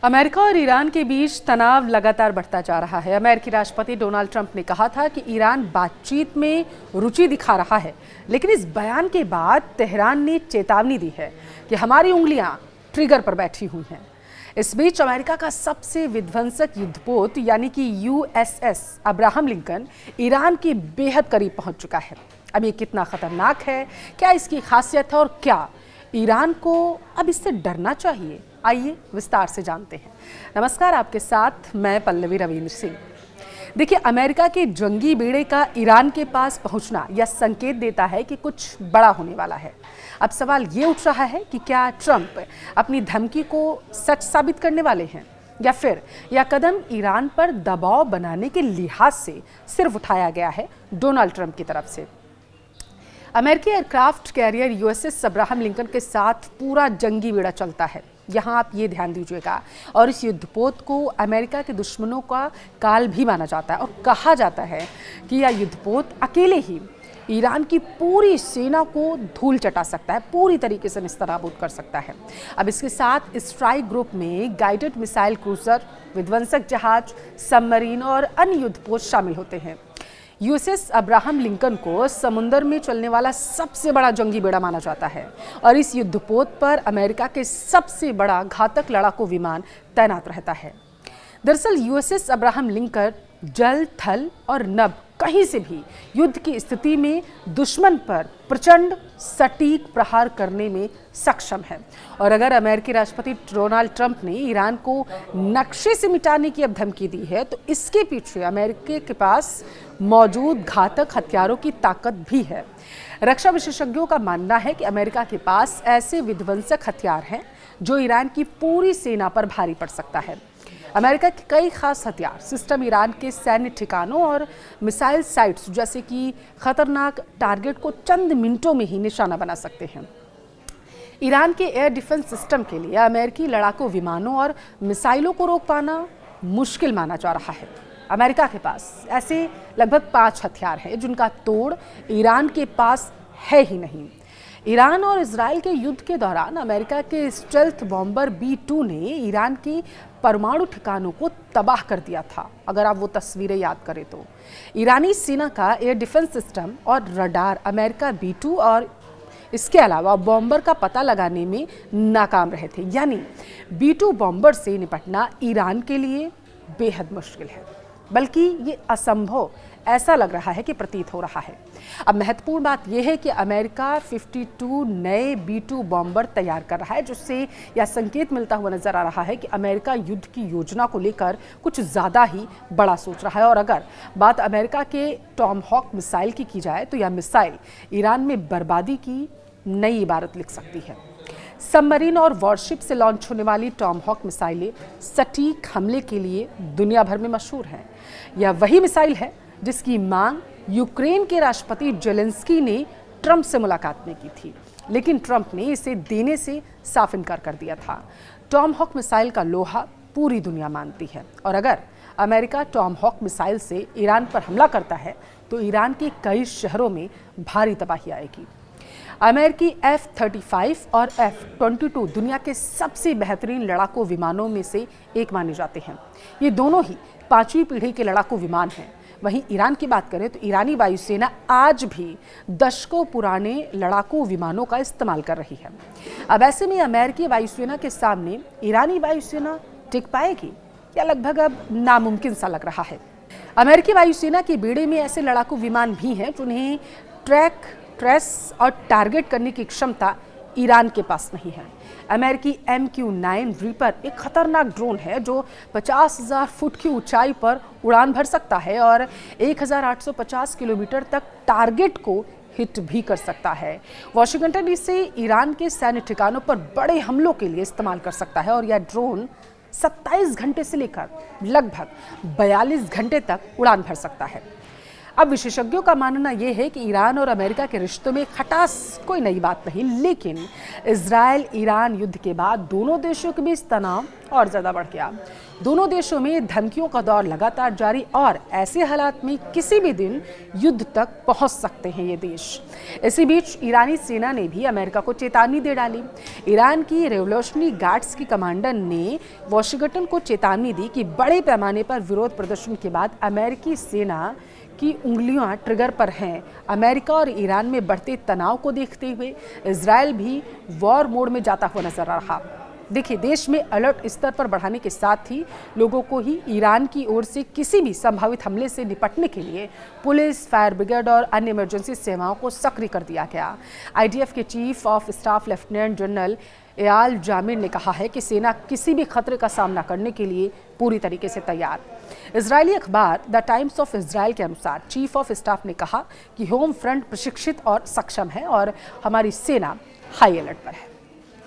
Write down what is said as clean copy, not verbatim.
America और Iran के बीच तनाव लगातार बढ़ता जा रहा है। अमेरिकी राष्ट्रपति डोनाल्ड ट्रंप ने कहा था कि ईरान बातचीत में रुचि दिखा रहा है, लेकिन इस बयान के बाद तेहरान ने चेतावनी दी है कि हमारी उंगलियां ट्रिगर पर बैठी हुई हैं। इस बीच अमेरिका का सबसे विध्वंसक युद्धपोत यानी कि USS अब्राहम लिंकन ईरान के बेहद करीब पहुंच चुका है। अब ये कितना खतरनाक है, क्या इसकी खासियत है और क्या ईरान को अब इससे डरना चाहिए, आइए विस्तार से जानते हैं। नमस्कार, आपके साथ मैं पल्लवी रविंद्र सिंह। देखिए, अमेरिका के जंगी बेड़े का ईरान के पास पहुंचना यह संकेत देता है कि कुछ बड़ा होने वाला है। अब सवाल ये उठ रहा है कि क्या ट्रंप अपनी धमकी को सच साबित करने वाले हैं या फिर यह कदम ईरान पर दबाव बनाने के लिहाज से सिर्फ उठाया गया है डोनाल्ड ट्रंप की तरफ से। अमेरिकी aircraft carrier USS Abraham Lincoln के साथ पूरा जंगी बेड़ा चलता है, यहाँ आप ये ध्यान दीजिएगा। और इस युद्धपोत को अमेरिका के दुश्मनों का काल भी माना जाता है और कहा जाता है कि यह युद्धपोत अकेले ही ईरान की पूरी सेना को धूल चटा सकता है, पूरी तरीके से निस्तनाबूद कर सकता है। अब इसके साथ स्ट्राइक ग्रुप में गाइडेड मिसाइल क्रूजर, विध्वंसक जहाज, सबमरीन और अन्य युद्धपोत शामिल होते हैं। USS अब्राहम लिंकन को समुद्र में चलने वाला सबसे बड़ा जंगी बेड़ा माना जाता है और इस युद्धपोत पर अमेरिका के सबसे बड़ा घातक लड़ाकू विमान तैनात रहता है। दरअसल USS अब्राहम लिंकन जल, थल और नभ कहीं से भी युद्ध की स्थिति में दुश्मन पर प्रचंड सटीक प्रहार करने में सक्षम है। और अगर अमेरिकी राष्ट्रपति डोनाल्ड ट्रंप ने ईरान को नक्शे से मिटाने की अब धमकी दी है, तो इसके पीछे अमेरिका के पास मौजूद घातक हथियारों की ताकत भी है। रक्षा विशेषज्ञों का मानना है कि अमेरिका के पास ऐसे विध्वंसक हथियार हैं जो ईरान की पूरी सेना पर भारी पड़ सकता है। अमेरिका के कई खास हथियार सिस्टम ईरान के सैन्य ठिकानों और मिसाइल साइट्स जैसे कि खतरनाक टारगेट को चंद मिनटों में ही निशाना बना सकते हैं। ईरान के एयर डिफेंस सिस्टम के लिए अमेरिकी लड़ाकू विमानों और मिसाइलों को रोक पाना मुश्किल माना जा रहा है। अमेरिका के पास ऐसे लगभग 5 हथियार हैं जिनका तोड़ ईरान के पास है ही नहीं। ईरान और इजराइल के युद्ध के दौरान अमेरिका के स्टेल्थ बॉम्बर B-2 ने ईरान की परमाणु ठिकानों को तबाह कर दिया था। अगर आप वो तस्वीरें याद करें तो ईरानी सेना का एयर डिफेंस सिस्टम और रडार अमेरिका B-2 और इसके अलावा बॉम्बर का पता लगाने में नाकाम रहे थे। यानी B-2 बॉम्बर से निपटना ईरान के लिए बेहद मुश्किल है, बल्कि ये असंभव ऐसा लग रहा है कि प्रतीत हो रहा है। अब महत्वपूर्ण बात यह है कि अमेरिका 52 नए B-2 बॉम्बर तैयार कर रहा है, जिससे यह संकेत मिलता हुआ नजर आ रहा है कि अमेरिका युद्ध की योजना को लेकर कुछ ज़्यादा ही बड़ा सोच रहा है। और अगर बात अमेरिका के टॉमहॉक मिसाइल की जाए तो यह मिसाइल ईरान में बर्बादी की नई इबारत लिख सकती है। सबमरीन और वॉरशिप से लॉन्च होने वाली टॉमहॉक मिसाइलें सटीक हमले के लिए दुनिया भर में मशहूर हैं। यह वही मिसाइल है जिसकी मांग यूक्रेन के राष्ट्रपति जेलेंस्की ने ट्रंप से मुलाकात में की थी, लेकिन ट्रंप ने इसे देने से साफ इनकार कर दिया था। टॉमहॉक मिसाइल का लोहा पूरी दुनिया मानती है और अगर अमेरिका टॉमहॉक मिसाइल से ईरान पर हमला करता है तो ईरान के कई शहरों में भारी तबाही आएगी। अमेरिकी F-35 और F-22 दुनिया के सबसे बेहतरीन लड़ाकू विमानों में से एक माने जाते हैं। ये दोनों ही 5वीं पीढ़ी के लड़ाकू विमान हैं। वहीं ईरान की बात करें तो ईरानी वायुसेना आज भी दशकों पुराने लड़ाकू विमानों का इस्तेमाल कर रही है। अब ऐसे में अमेरिकी वायुसेना के सामने ईरानी वायुसेना टिक पाएगी या लगभग अब नामुमकिन सा लग रहा है। अमेरिकी वायुसेना के बेड़े में ऐसे लड़ाकू विमान भी हैं जिन्हें ट्रेस और टारगेट करने की क्षमता ईरान के पास नहीं है। अमेरिकी MQ-9 रीपर एक खतरनाक ड्रोन है जो 50,000 फुट की ऊंचाई पर उड़ान भर सकता है और 1,850 किलोमीटर तक टारगेट को हिट भी कर सकता है। वॉशिंगटन इसे ईरान के सैन्य ठिकानों पर बड़े हमलों के लिए इस्तेमाल कर सकता है और यह ड्रोन 27 घंटे से लेकर लगभग 42 घंटे तक उड़ान भर सकता है। अब विशेषज्ञों का मानना यह है कि ईरान और अमेरिका के रिश्तों में खटास कोई नई बात नहीं, लेकिन इजराइल ईरान युद्ध के बाद दोनों देशों के बीच तनाव और ज़्यादा बढ़ गया। दोनों देशों में धमकियों का दौर लगातार जारी और ऐसे हालात में किसी भी दिन युद्ध तक पहुंच सकते हैं ये देश। इसी बीच ईरानी सेना ने भी अमेरिका को चेतावनी दे डाली। ईरान की रेवोल्यूशनरी गार्ड्स की कमांडर ने वॉशिंगटन को चेतावनी दी कि बड़े पैमाने पर विरोध प्रदर्शन के बाद अमेरिकी सेना की उंगलियां ट्रिगर पर हैं। अमेरिका और ईरान में बढ़ते तनाव को देखते हुए इजराइल भी वॉर मोड में जाता हुआ नजर आ रहा। देखिए, देश में अलर्ट स्तर पर बढ़ाने के साथ ही लोगों को ही ईरान की ओर से किसी भी संभावित हमले से निपटने के लिए पुलिस, फायर ब्रिगेड और अन्य इमरजेंसी सेवाओं को सक्रिय कर दिया गया। आईडीएफ के chief of staff lieutenant general Eyal Zamir ने कहा है कि सेना किसी भी खतरे का सामना करने के लिए पूरी तरीके से तैयार। इजरायली अखबार द टाइम्स ऑफ इजराइल के अनुसार चीफ ऑफ स्टाफ ने कहा कि होम फ्रंट प्रशिक्षित और सक्षम है और हमारी सेना हाई अलर्ट पर है।